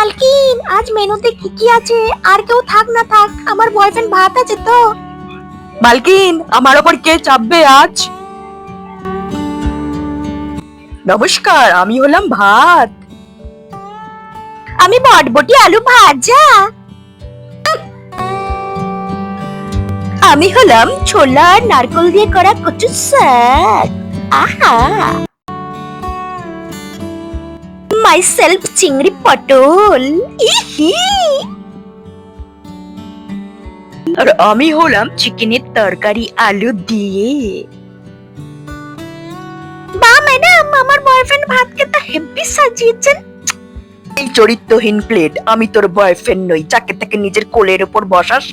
মালকিন, আজ মেনুতে কি কি আছে? আর কেউ থাক না থাক, আমার বয়ফ্রেন্ড ভাত আছে তো। মালকিন, আমার ওপর কে চাপবে আজ? নমস্কার, আমি হলাম ভাত। আমি বটবটি আলু ভাজা। আমি হলাম ছোলা আর নারকল দিয়ে করা কচু শাক। আহা, মাই সেলফ চিংড়ি পটল। ইহি। আর আমি হলাম চিকেনের তরকারি আলু দিয়ে। বা ম্যাডাম, আমার বয়ফ্রেন্ড ভাতকে তো হেব্বি সাজিয়েছেন। এই চরিত্রহীন প্লেট, আমি তোর বয়ফ্রেন্ড নই যাকে তাকে নিজের কোলের ওপর বসাস।